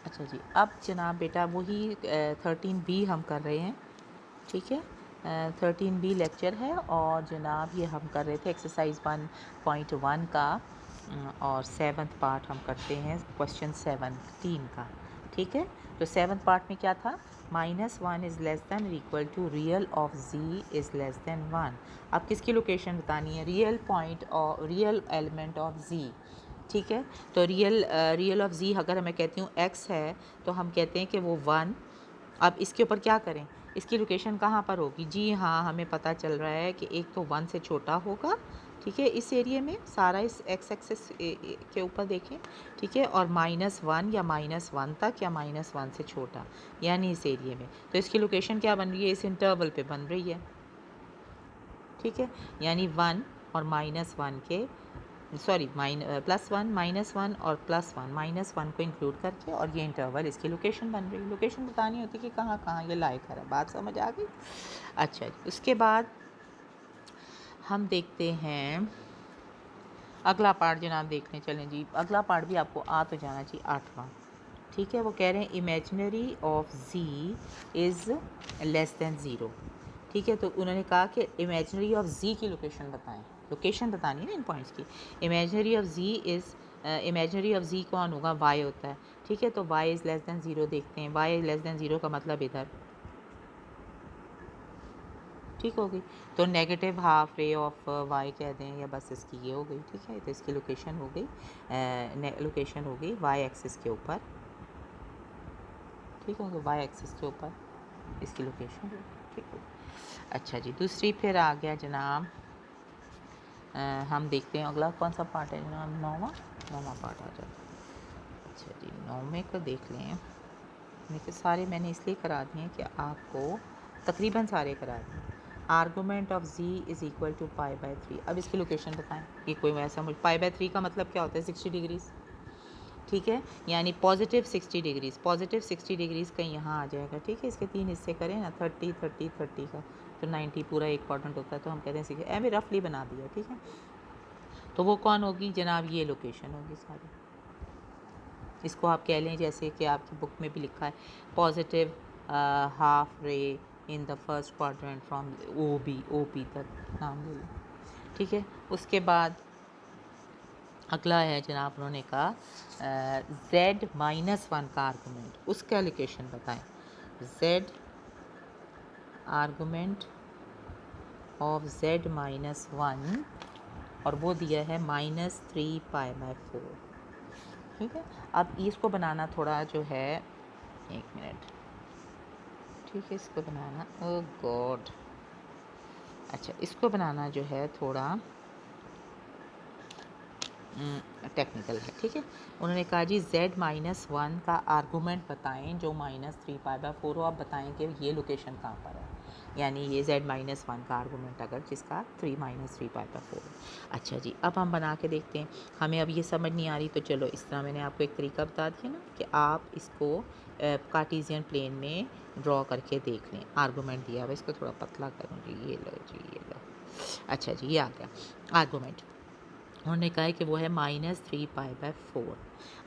अच्छा जी, अब जनाब बेटा वही 13B हम कर रहे हैं, ठीक है। 13B लेक्चर है और जनाब ये हम कर रहे थे एक्सरसाइज 1.1 का और 7th पार्ट हम करते हैं क्वेश्चन 17 का, ठीक है। तो 7th पार्ट में क्या था, -1 is less than equal to real of z is less than 1। अब किसकी लोकेशन बतानी है, रियल पॉइंट और रियल एलिमेंट ऑफ z, ठीक है। तो रियल ऑफ z अगर मैं कहती हूँ x है तो हम कहते हैं कि वो 1। अब इसके ऊपर क्या करें, इसकी लोकेशन कहाँ पर होगी, जी हाँ हमें पता चल रहा है कि एक तो 1 से छोटा होगा, ठीक है, इस एरिया में सारा इस x एक्सिस के ऊपर देखें, ठीक है, और -1 या -1 तक या -1 से छोटा, यानी इस एरिया में। तो इसकी लोकेशन क्या बन रही है, इस इंटरवल पे बन रही है, ठीक है, यानी 1 और -1 के सॉरी +1 -1 और +1 -1 को इंक्लूड करके, और ये इंटरवल इसकी लोकेशन बन रही है। लोकेशन बतानी होती है कि कहाँ कहाँ ये लाई कर है, बात समझ आ गई। अच्छा जी, उसके बाद हम देखते हैं अगला पार्ट जनाब देखने चलें जी। अगला पार्ट भी आपको आ तो जाना चाहिए, 8वां, ठीक है। वो कह रहे हैं imaginary of z is less then 0, ठीक है। तो उन्होंने कहा कि इमेजिनरी ऑफ z की लोकेशन बताएं, लोकेशन बतानी है ना इन पॉइंट्स की। Imaginary of z is imaginary of z कौन होगा, y होता है, ठीक है। तो y इज़ लेस दैन 0 देखते हैं, y इज़ लेस दैन 0 का मतलब इधर, ठीक हो गई। तो negative half ray of y कह दें या बस इसकी ये हो गई, ठीक है। तो इसकी लोकेशन हो गई, लोकेशन हो गई y एक्सिस के ऊपर, ठीक हो गया, y एक्सिस के ऊपर इसकी लोकेशन, ठीक है। अच्छा जी, दूसरी फिर आ गया जनाब, हम देखते हैं अगला कौन सा पार्ट है जनाब, 9वां पार्ट आ जाता है। अच्छा जी, 9वें को देख लें। देखिए सारे मैंने इसलिए करा दिए कि आपको तकरीबन सारे करा दिए। Argument of z is equal to π/3। अब इसकी लोकेशन बताएं, ये कोई ऐसा π/3 का मतलब क्या होता है, 60 डिग्रीज़, ठीक है, यानी पॉजिटिव 60 डिग्रीज़, पॉजिटिव 60 डिग्रीज़ कहीं यहाँ आ जाएगा, ठीक है। इसके 3 हिस्से करें ना, 30 30 30 का, तो 90 पूरा एक क्वाड्रेंट होता है। तो हम कहते हैं सीखे मैं रफली बना दिया, ठीक है। तो वो कौन होगी जनाब, ये लोकेशन होगी सारी। इसको आप कह लें जैसे कि आपकी बुक में भी लिखा है, positive half ray in the first quadrant from O P तक नाम ले लें, ठीक है। उसके बाद अगला है जनाब, उन्होंने कहा z-1 का आर्गूमेंट, उसका लोकेशन बताएं। z आर्गूमेंट ऑफ z-1 और वो दिया है -3π/4, ठीक है। अब इसको बनाना थोड़ा जो है, एक मिनट, ठीक है, इसको बनाना, ओ गॉड, अच्छा इसको बनाना जो है थोड़ा टेक्निकल है, ठीक है। उन्होंने कहा जी z-1 का आर्गूमेंट बताएं जो -3π/4 हो। आप बताएं कि ये लोकेशन कहाँ पर है, यानी ये z-1 का आर्गूमेंट अगर जिसका -3π/4। अच्छा जी, अब हम बना के देखते हैं। हमें अब ये समझ नहीं आ रही तो चलो इस तरह मैंने आपको एक तरीका बता दिया ना कि आप इसको कार्टेशियन प्लेन में ड्रॉ करके देख लें। आर्गूमेंट दिया हुआ, इसको थोड़ा पतला करूँ जी, ये लो जी, ये लो। अच्छा जी, ये आ गया आर्गूमेंट। उन्होंने कहा है कि वो है -3π/4।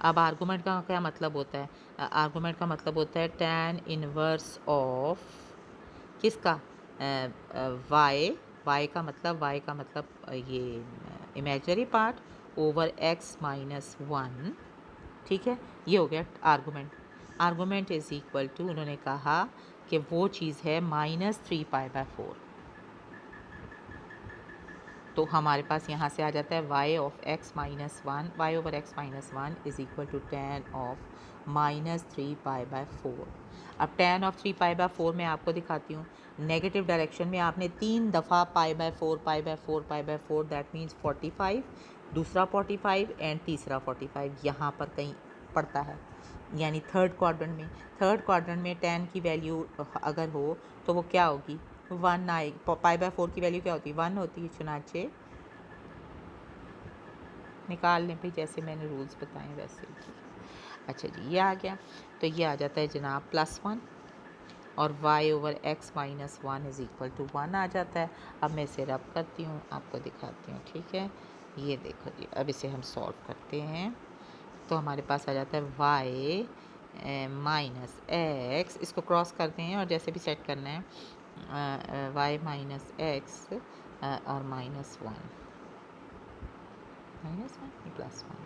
अब आर्गूमेंट का क्या मतलब होता है, आर्गूमेंट का मतलब होता है tan इनवर्स ऑफ किसका, y का मतलब ये इमेजिनरी पार्ट ओवर x-1, ठीक है। ये हो गया argument. Argument is equal to, उन्होंने कहा कि वो चीज़ है -3π/4। तो हमारे पास यहाँ से आ जाता है y of x-1, y over x-1 is equal to tan of -3π/4। अब tan ऑफ 3π/4 मैं आपको दिखाती हूँ, नेगेटिव डायरेक्शन में आपने 3 दफ़ा π/4 दैट मीन्स 45, दूसरा 45 एंड तीसरा 45 यहाँ पर कहीं पड़ता है, यानी थर्ड क्वाड्रेंट में tan की वैल्यू अगर हो तो वो क्या होगी, 1 आए। π/4 की वैल्यू क्या होती है, 1 होती है, चुनाचे निकाल लें भाई, जैसे मैंने रूल्स बताए वैसे ही। अच्छा जी, ये आ गया। तो ये आ जाता है जनाब +1 और y over x-1 is equal to 1 आ जाता है। अब मैं इसे रब करती हूँ, आपको दिखाती हूँ, ठीक है। ये देखो जी, अब इसे हम सॉल्व करते हैं तो हमारे पास आ जाता है y माइनस एक्स, इसको क्रॉस करते हैं और जैसे भी सेट करना है वाई माइनस एक्स और माइनस वन प्लस वन,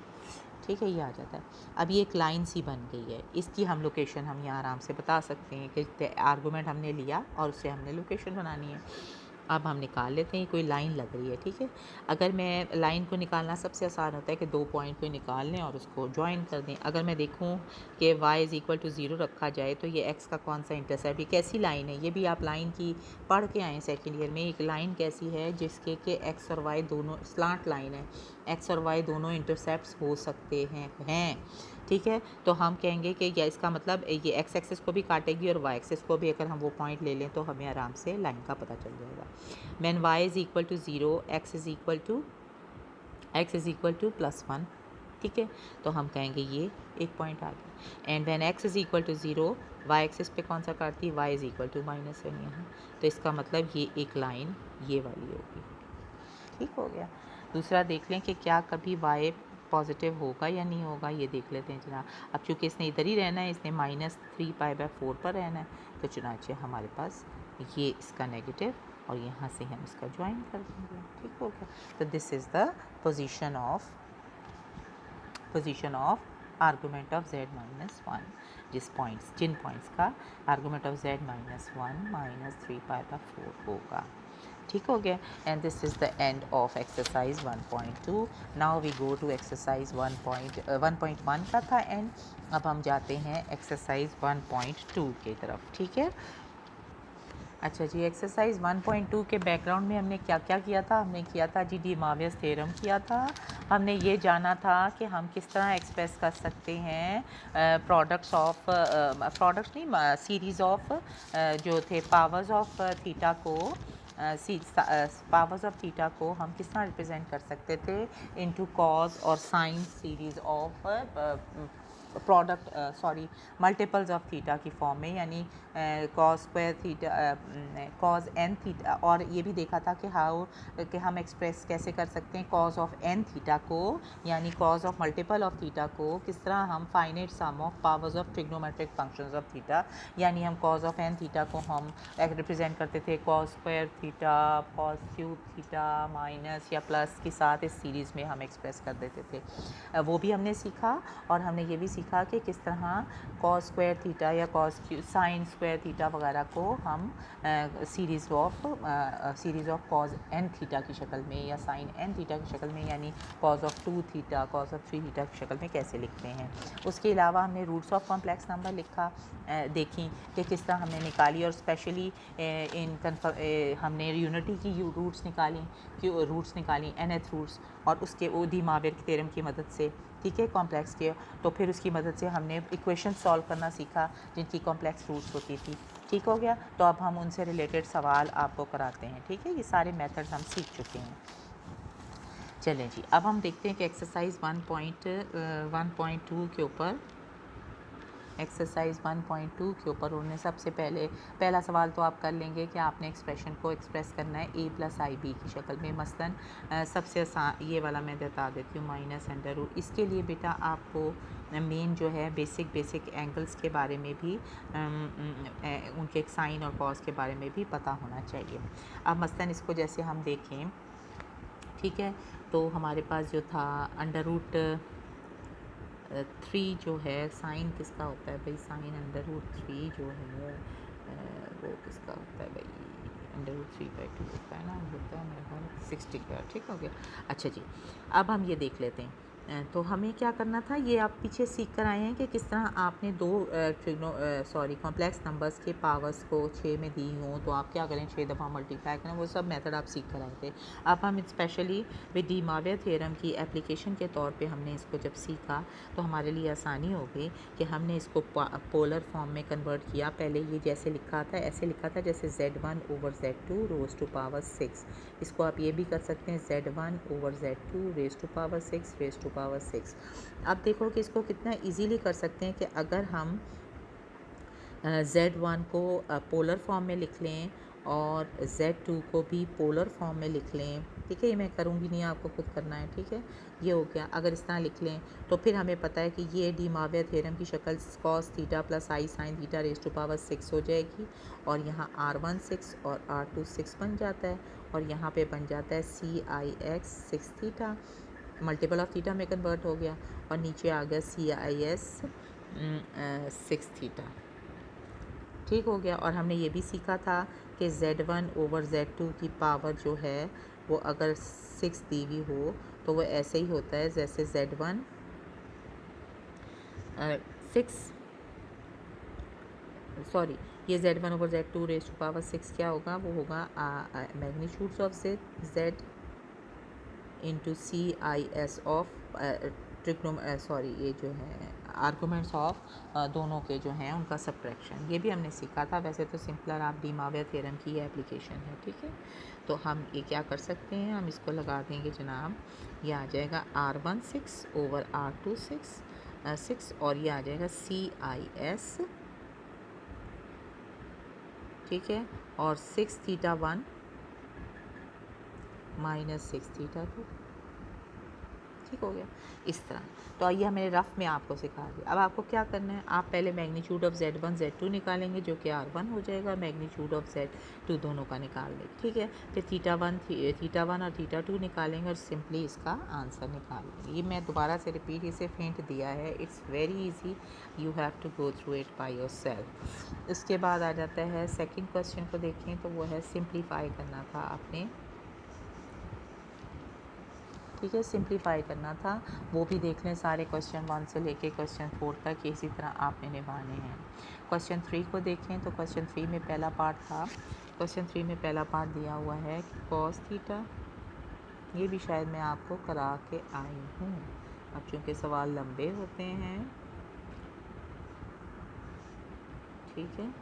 ठीक है, ये आ जाता है। अब ये एक लाइन सी बन गई है, इसकी हम लोकेशन हम यहाँ आराम से बता सकते हैं कि आर्गूमेंट हमने लिया और उससे हमने लोकेशन बनानी है। अब हम निकाल लेते हैं, कोई लाइन लग रही है, ठीक है। अगर मैं लाइन को निकालना सबसे आसान होता है कि 2 पॉइंट को निकाल लें और उसको ज्वाइन कर दें। अगर मैं देखूं कि y इज़ इक्वल टू 0 रखा जाए तो ये x का कौन सा इंटरसेप्ट, ये कैसी लाइन है, ये भी आप लाइन की पढ़ के आए सेकेंड ईयर में। एक लाइन कैसी है जिसके कि x और y दोनों स्लांट लाइन है, x और y दोनों इंटरसेप्ट्स हो सकते हैं, ठीक है। तो हम कहेंगे कि या इसका मतलब ये एक्स एक्सिस को भी काटेगी और वाई एक्सिस को भी, अगर हम वो पॉइंट ले लें तो हमें आराम से लाइन का पता चल जाएगा। When Y is equal to 0 X is equal to plus one, ठीक है। तो हम कहेंगे ये एक पॉइंट आ गया। And when X is equal to 0 Y axis पे कौन सा काटती है, Y is equal to minus one यहाँ, तो इसका मतलब ये एक लाइन ये वाली होगी, ठीक हो गया। दूसरा देख लें कि क्या कभी y पॉजिटिव होगा या नहीं होगा, ये देख लेते हैं जनाब। अब चूँकि इसने इधर ही रहना है, इसने -3π/4 पर रहना है, तो चुनाचे हमारे पास ये इसका नेगेटिव और यहाँ से हम इसका ज्वाइन कर देंगे, ठीक हो गया। तो this is the position of argument of z-1, जिन पॉइंट्स का आर्गूमेंट ऑफ z-1 -3π/4 होगा, ठीक हो गया। And this is the end of exercise 1.2। Now we go to exercise 1.1 का था एंड, अब हम जाते हैं एक्सरसाइज 1.2 की तरफ, ठीक है। अच्छा जी, एक्सरसाइज 1.2 के बैकग्राउंड में हमने क्या क्या किया था, हमने किया था जी डी मावियस थ्योरम किया था। हमने ये जाना था कि हम किस तरह एक्सप्रेस कर सकते हैं प्रोडक्ट्स नहीं, सीरीज़ ऑफ जो थे पावर्स ऑफ थीटा को, पावर्स ऑफ थीटा को हम किस तरह रिप्रेजेंट कर सकते थे इनटू कॉज और sine series of multiples of theta की फॉर्म में, यानी cos square theta, cos N theta. और ये भी देखा था कि हम एक्सप्रेस कैसे कर सकते हैं कॉज ऑफ एन थीटा को, यानी cos of multiple of theta को किस तरह हम finite sum of powers of trigonometric functions of theta, यानी हम कॉज ऑफ एन थीटा को हम रिप्रेजेंट करते थे cause square theta, cause cube theta minus या प्लस के साथ इस सीरीज़ में हम एक्सप्रेस कर देते थे। वो भी हमने सीखा। और हमने ये भी सीखा कि किस तरह कॉस स्क्वायर थीटा या साइन स्क्वायर थीटा वगैरह को हम series of cos N theta की शक्ल में या साइन एन थीटा की शक्ल में, यानी cos of 2 theta, cause of 3 theta की शक्ल में कैसे लिखते हैं। उसके अलावा हमने रूट्स ऑफ कॉम्प्लेक्स नंबर देखी कि किस तरह हमने निकाली, और स्पेशली हमने यूनिटी की रूट्स निकाली nth रूट्स, और उसके ओ डी मावियर की थ्योरम की मदद से, ठीक है, कॉम्प्लेक्स के। तो फिर उसकी मदद से हमने इक्वेशन सॉल्व करना सीखा जिनकी कॉम्प्लेक्स रूट्स होती थी, ठीक हो गया। तो अब हम उनसे रिलेटेड सवाल आपको कराते हैं, ठीक है। ये सारे मेथड्स हम सीख चुके हैं। चलें जी, अब हम देखते हैं कि एक्सरसाइज 1.2 के ऊपर, एक्सरसाइज 1.2 के ऊपर उन्होंने सबसे पहला सवाल तो आप कर लेंगे कि आपने एक्सप्रेशन को एक्सप्रेस करना है a + IB की शक्ल में। मसलन सबसे आसान ये वाला मैं बता देती हूँ, -√। इसके लिए बेटा आपको मेन जो है बेसिक एंगल्स के बारे में भी उनके साइन और कॉस के बारे में भी पता होना चाहिए। अब मसलन इसको जैसे हम देखें, ठीक है, तो हमारे पास जो था √3 जो है, साइन किसका होता है भाई, साइन √3 जो है वो किसका होता है भाई, √3/2 होता है ना, होता है मेरे ख्याल 60 का, ठीक हो गया। अच्छा जी, अब हम ये देख लेते हैं। तो हमें क्या करना था, ये आप पीछे सीख कर आए हैं कि किस तरह आपने कॉम्प्लेक्स नंबर्स के पावर्स को 6 में दी हों तो आप क्या करें, 6 दफ़ा मल्टीप्लाई करें, वो सब मेथड आप सीख कर आए थे। अब हम स्पेशली विद डी मावियर थ्योरम की एप्लीकेशन के तौर पे हमने इसको जब सीखा तो हमारे लिए आसानी हो गई कि हमने इसको पोलर फॉर्म में कन्वर्ट किया। पहले ये जैसे लिखा था, ऐसे लिखा था जैसे Z1/Z2 रोज़ टू पावर 6। इसको आप ये भी कर सकते हैं Z1/Z2 रेज़ टू पावर 6। अब देखो कि इसको कितना इजीली कर सकते हैं कि अगर हम Z1 को पोलर फॉर्म में लिख लें और Z2 को भी पोलर फॉर्म में लिख लें। ठीक है, ये मैं करूँगी नहीं, आपको खुद करना है। ठीक है, ये हो गया। अगर इस तरह लिख लें तो फिर हमें पता है कि ये डी माविया थ्योरम की शक्ल cos theta plus I sine theta raise to power 6 हो जाएगी, और यहाँ R1 6 और R2 6 बन जाता है, और यहाँ पे बन जाता है CIX 6 theta, multiple of theta में कन्वर्ट हो गया, और नीचे आ गया CIS 6 थीटा। ठीक हो गया। और हमने ये भी सीखा था कि Z1 ओवर Z2 की पावर जो है वो अगर 6 दी हुई हो तो वो ऐसे ही होता है जैसे Z1 6 सॉरी ये Z1 over Z2 rays to power 6 क्या होगा, वो होगा magnitudes of Z into CIS of sorry ये जो है आर्गूमेंट्स ऑफ दोनों के जो हैं उनका सब्ट्रैक्शन। ये भी हमने सीखा था। वैसे तो सिंपलर आप डी माविया थ्योरम की ये एप्लीकेशन है। ठीक है, तो हम ये क्या कर सकते हैं, हम इसको लगा देंगे जनाब, ये आ जाएगा R1 6 ओवर R2 6 और ये आ जाएगा CIS। ठीक है, और 6 थीटा 1 माइनस 6 थीटा 2। ठीक हो गया इस तरह। तो आइए मैंने रफ़ में आपको सिखा दिया। अब आपको क्या करना है, आप पहले मैग्नीट्यूड ऑफ Z1 Z2 निकालेंगे जो कि R1 हो जाएगा, मैग्नीट्यूड ऑफ Z2 दोनों का निकाल लेंगे। ठीक है, फिर थीटा वन और थीटा 2 निकालेंगे और सिंपली इसका आंसर निकाल लेंगे। ये मैं दोबारा से रिपीट इसे फेंट दिया है, it's very easy, you have to go through it by yourself. इसके बाद आ जाता है सेकेंड क्वेश्चन को देखें, तो वो है सिंप्लीफाई करना था आपने। ठीक है, सिंप्लीफाई करना था, वो भी देख लें सारे क्वेश्चन 1 से लेके क्वेश्चन 4 तक इसी तरह आपने निभाने हैं। क्वेश्चन 3 को देखें तो क्वेश्चन 3 में पहला पार्ट था, क्वेश्चन 3 में पहला पार्ट दिया हुआ है कि cos थीटा, ये भी शायद मैं आपको करा के आई हूँ। अब चूँकि सवाल लंबे होते हैं, ठीक है,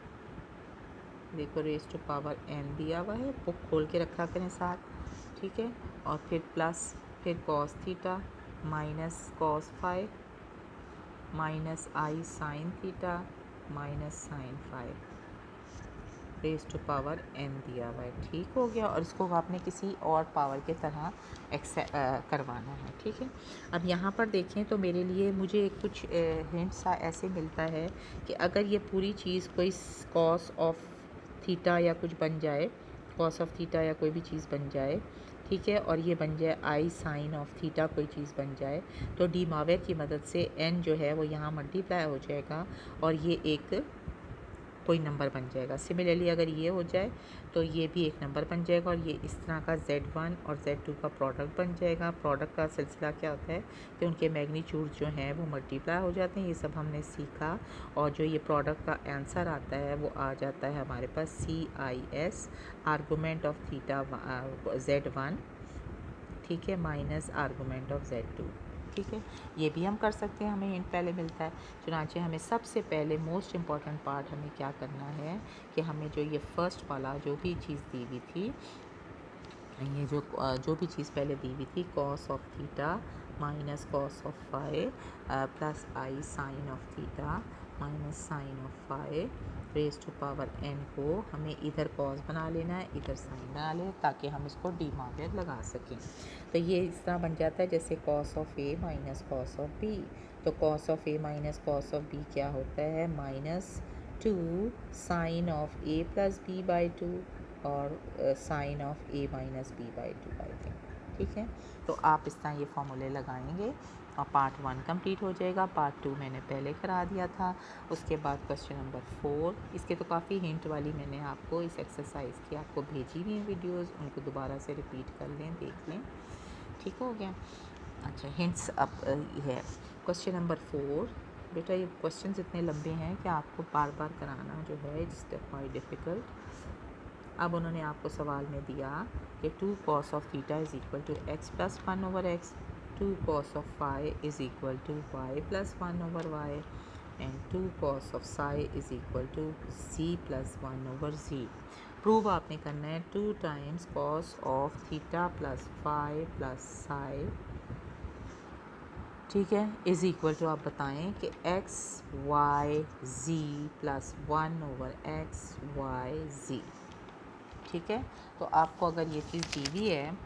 देखो रेज़ टू पावर n दिया हुआ है, बुक खोल के रखा करें साथ। ठीक है, और फिर प्लस, फिर cos theta minus cos phi minus I sine theta minus sine phi raise to power n दिया हुआ है। ठीक हो गया, और इसको आपने किसी और पावर के तरह करवाना है। ठीक है, अब यहाँ पर देखें तो मेरे लिए मुझे कुछ हिंट सा ऐसे मिलता है कि अगर ये पूरी चीज़ कोई cos ऑफ थीटा या कुछ बन जाए, cos ऑफ थीटा या कोई भी चीज़ बन जाए, ठीक है, और ये बन जाए आई साइन ऑफ थीटा कोई चीज़ बन जाए, तो डी माविया की मदद से n जो है वो यहाँ मल्टीप्लाई हो जाएगा और ये एक कोई नंबर बन जाएगा। सिमिलरली अगर ये हो जाए तो ये भी एक नंबर बन जाएगा, और ये इस तरह का Z1 और Z2 का प्रोडक्ट बन जाएगा। प्रोडक्ट का सिलसिला क्या होता है कि उनके मैग्नीट्यूड जो हैं वो मल्टीप्लाई हो जाते हैं। ये सब हमने सीखा, और जो ये प्रोडक्ट का आंसर आता है वो आ जाता है हमारे पास CIS argument of theta Z1, ठीक है, माइनस आर्गूमेंट ऑफ Z2। ठीक है, ये भी हम कर सकते हैं, हमें हिंट पहले मिलता है। चुनांचे हमें सबसे पहले मोस्ट इम्पॉर्टेंट पार्ट हमें क्या करना है कि हमें जो ये फर्स्ट वाला जो भी चीज़ दी हुई थी, ये जो भी चीज़ पहले दी हुई थी cos of theta minus cos of phi plus I sine of theta minus sine of phi raise to power n को हमें इधर cos बना लेना है, इधर साइन बना लें, ताकि हम इसको डी माविया लगा सकें। तो ये इस तरह बन जाता है जैसे cos of a minus cos of b। तो cos of a minus cos of b क्या होता है, -2 sine of a plus b by 2 और sine of a minus b by 2 I think. ठीक है, तो आप इस तरह ये फॉर्मूले लगाएंगे और पार्ट 1 कंप्लीट हो जाएगा। पार्ट 2 मैंने पहले करा दिया था। उसके बाद क्वेश्चन नंबर 4, इसके तो काफ़ी हिंट वाली मैंने आपको इस एक्सरसाइज की आपको भेजी हुई हैं वीडियोज़, उनको दोबारा से रिपीट कर लें, देख लें। ठीक हो गया। अच्छा, हिंट्स अब है क्वेश्चन नंबर 4। बेटा ये क्वेश्चन इतने लंबे हैं कि आपको बार बार कराना जो है इट्स क्वाइट डिफ़िकल्ट। अब उन्होंने आपको सवाल में दिया कि 2 cos of theta is equal to x plus 1 over x, 2 cos of phi is equal to y plus 1 over y and 2 cos of psi is equal to z plus 1 over z। Prove आपने करना है 2 times cos of theta plus phi plus psi, ठीक है, is equal to आप बताएं कि x y z plus 1 over x y z। ठीक है। तो आपको अगर ये चीज़ दी हुई है,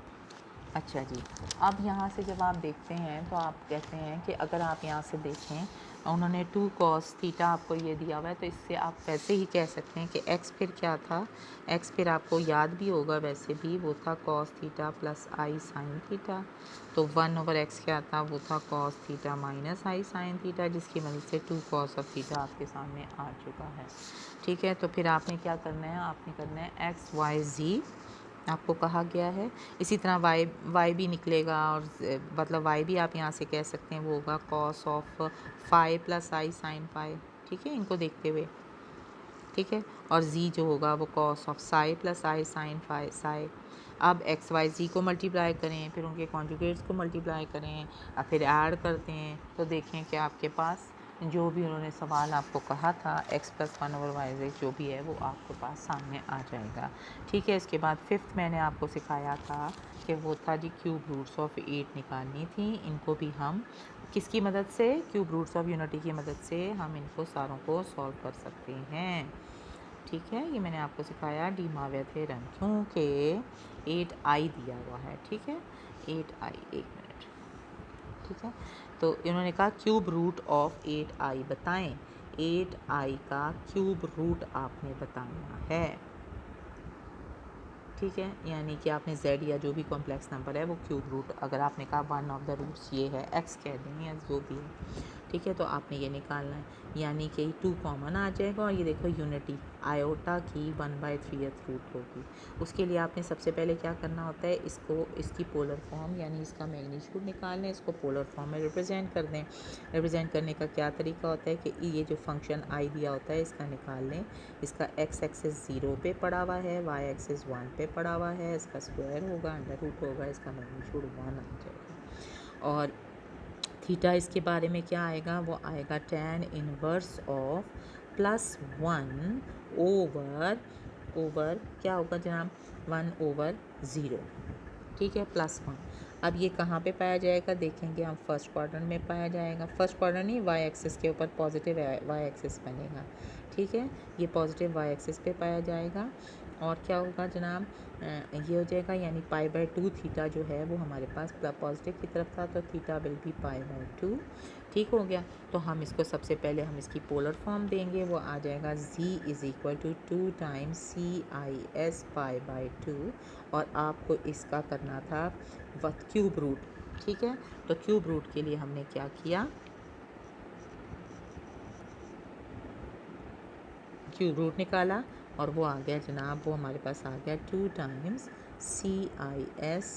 अच्छा जी, अब यहाँ से जब आप देखते हैं तो आप कहते हैं कि अगर आप यहाँ से देखें, उन्होंने 2 cos थीटा आपको ये दिया हुआ है, तो इससे आप वैसे ही कह सकते हैं कि x फिर क्या था, x फिर आपको याद भी होगा वैसे भी, वो था cos theta plus I sine theta. तो 1/x क्या था, वो था cos theta minus I sine theta, जिसकी मदद से 2 cos ऑफ थीटा आपके सामने आ चुका है। ठीक है, तो फिर आपने क्या करना है, आपने करना है x y z आपको कहा गया है। इसी तरह y भी निकलेगा, और मतलब y भी आप यहाँ से कह सकते हैं वो होगा cos of phi plus I sine phi. ठीक है, इनको देखते हुए, ठीक है। और z जो होगा वो cos of psi plus I sine phi psi. अब x y z को मल्टीप्लाई करें, फिर उनके कॉन्जुगेट्स को मल्टीप्लाई करें, और फिर ऐड करते हैं, तो देखें कि आपके पास जो भी उन्होंने सवाल आपको कहा था x+1/y जो भी है वो आपके पास सामने आ जाएगा। ठीक है, इसके बाद 5th मैंने आपको सिखाया था कि वो था जी क्यूब रूट्स ऑफ 8 निकालनी थी। इनको भी हम किसकी मदद से, क्यूब रूट्स ऑफ यूनिटी की मदद से हम इनको सारों को सॉल्व कर सकते हैं। ठीक है, ये मैंने आपको सिखाया डी माविया थ्योरम, क्योंकि 8i दिया हुआ है। ठीक है, 8i, 1 मिनट। ठीक है, तो इन्होंने कहा क्यूब रूट ऑफ 8i बताएं, 8i का क्यूब रूट आपने बताना है। ठीक है, यानी कि आपने z या जो भी कॉम्प्लेक्स नंबर है वो क्यूब रूट, अगर आपने कहा वन ऑफ द रूट्स ये है, x कह दें या जो भी है। ठीक है, तो आपने ये निकालना है, यानी कि 2 कॉमन आ जाएगा, और ये देखो यूनिटी आयोटा की 1/3 रूट होगी। उसके लिए आपने सबसे पहले क्या करना होता है, इसकी पोलर फॉर्म यानी इसका मैग्नीट्यूड निकाल लें, इसको पोलर फॉर्म में रिप्रेजेंट कर दें। रिप्रेजेंट करने का क्या तरीका होता है कि ये जो फंक्शन आई दिया होता है इसका निकाल लें। इसका x एक्सिस 0 पे पड़ा हुआ है, y एक्सिस 1 पे पड़ा हुआ है, इसका स्क्वायर होगा, अंडर रूट होगा, इसका मैग्नीट्यूड 1 आ जाएगा। और थीटा इसके बारे में क्या आएगा, वो आएगा tan इनवर्स ऑफ +1 ओवर क्या होगा जनाब, 1/0। ठीक है, +1। अब ये कहाँ पे पाया जाएगा, देखेंगे हम फर्स्ट क्वाड्रेंट में पाया जाएगा। फर्स्ट क्वाड्रेंट नहीं, वाई एक्सिस के ऊपर पॉजिटिव वाई एक्सिस बनेगा। ठीक है, ये पॉजिटिव वाई एक्सिस पे पाया जाएगा। और क्या होगा जनाब, ये हो जाएगा, यानी π/2 थीटा जो है वो हमारे पास पॉजिटिव की तरफ था, तो थीटा विल बी π/2। ठीक हो गया, तो हम इसको सबसे पहले हम इसकी पोलर फॉर्म देंगे, वो आ जाएगा z = 2 टाइम्स CIS π/2, और आपको इसका करना था क्यूब रूट। ठीक है, तो क्यूब रूट के लिए हमने क्या किया, क्यूब रूट निकाला, और वो आ गया जनाब, वो हमारे पास आ गया 2 टाइम्स CIS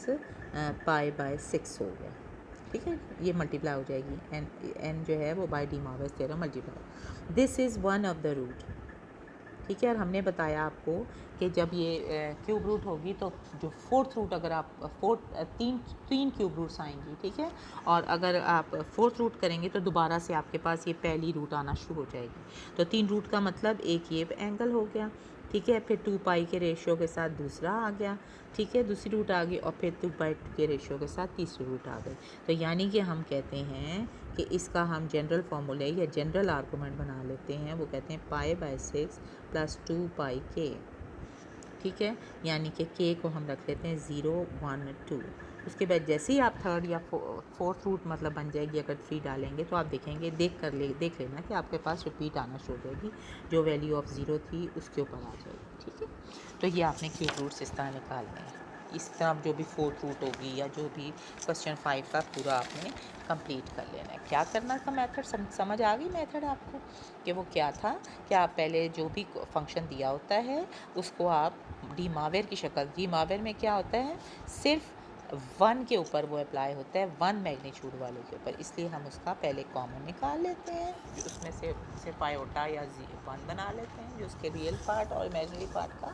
π/6 हो गया। ठीक है, ये मल्टीप्लाई हो जाएगी, n जो है वो by de Moivre's theorem multiply. This is one of the root. ठीक है, और हमने बताया आपको कि जब ये क्यूब रूट होगी तो जो फोर्थ रूट, अगर आप तीन क्यूब रूट्स आएंगी। ठीक है, और अगर आप फोर्थ रूट करेंगे तो दोबारा से आपके पास ये पहली रूट आना शुरू हो जाएगी। तो 3 रूट का मतलब एक ये एंगल हो गया। ठीक है, फिर 2π के रेशियो के साथ दूसरा आ गया। ठीक है, दूसरी रूट आ गई, और फिर 2/2 के रेशियो के साथ तीसरी रूट आ गई। तो यानी कि हम कहते हैं कि इसका हम जनरल फार्मूले या जनरल आर्गूमेंट बना लेते हैं, वो कहते हैं π/6 + 2πk। ठीक है, यानी कि k को हम रख लेते हैं 0, 1, 2। उसके बाद जैसे ही आप थर्ड या फोर्थ रूट मतलब बन जाएगी, अगर 3 डालेंगे तो आप देखेंगे, देख लेना कि आपके पास रिपीट आना शुरू हो जाएगी, जो वैल्यू ऑफ 0 थी उसके ऊपर आ जाएगी। ठीक है, तो ये आपने क्यूब रूट्स इस तरह निकालने हैं। इस तरह जो भी फोर्थ रूट होगी या जो भी क्वेश्चन 5 का पूरा आपने कंप्लीट कर लेना है। क्या करना था मेथड, समझ आ गई मेथड आपको कि वो क्या था, कि आप पहले जो भी फंक्शन दिया होता है उसको आप डी मावेर की शक्ल, डी मावेर में क्या होता है, सिर्फ 1 के ऊपर वो अप्लाई होता है, 1 मैग्नीट्यूड वाले के ऊपर, इसलिए हम उसका पहले कॉमन निकाल लेते हैं, उसमें से सिर्फ आयोटा या 1 बना लेते हैं, जो उसके रियल पार्ट और इमेजिनरी पार्ट का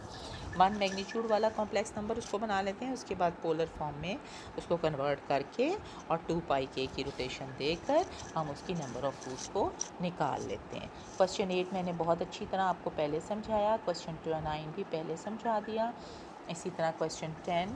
1 मैग्नीट्यूड वाला कॉम्प्लेक्स नंबर उसको बना लेते हैं। उसके बाद पोलर फॉर्म में उसको कन्वर्ट करके और 2πk की रोटेशन देकर हम उसकी नंबर ऑफ रूट्स को निकाल लेते हैं। क्वेश्चन 8 मैंने बहुत अच्छी तरह आपको पहले समझाया, क्वेश्चन 9 भी पहले समझा दिया। इसी तरह क्वेश्चन 10,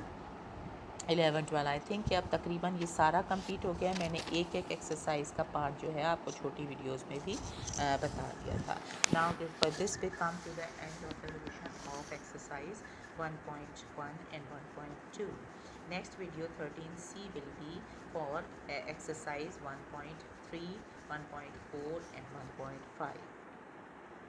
11, 12 आई थिंक कि अब तकरीबन ये सारा कंप्लीट हो गया है। मैंने एक एक्सरसाइज का पार्ट जो है आपको छोटी वीडियोस में भी बता दिया था। Now this we come to the end of the revision of exercise 1.1 and 1.2. Next video 13C will be for exercise 1.3, 1.4 and 1.5.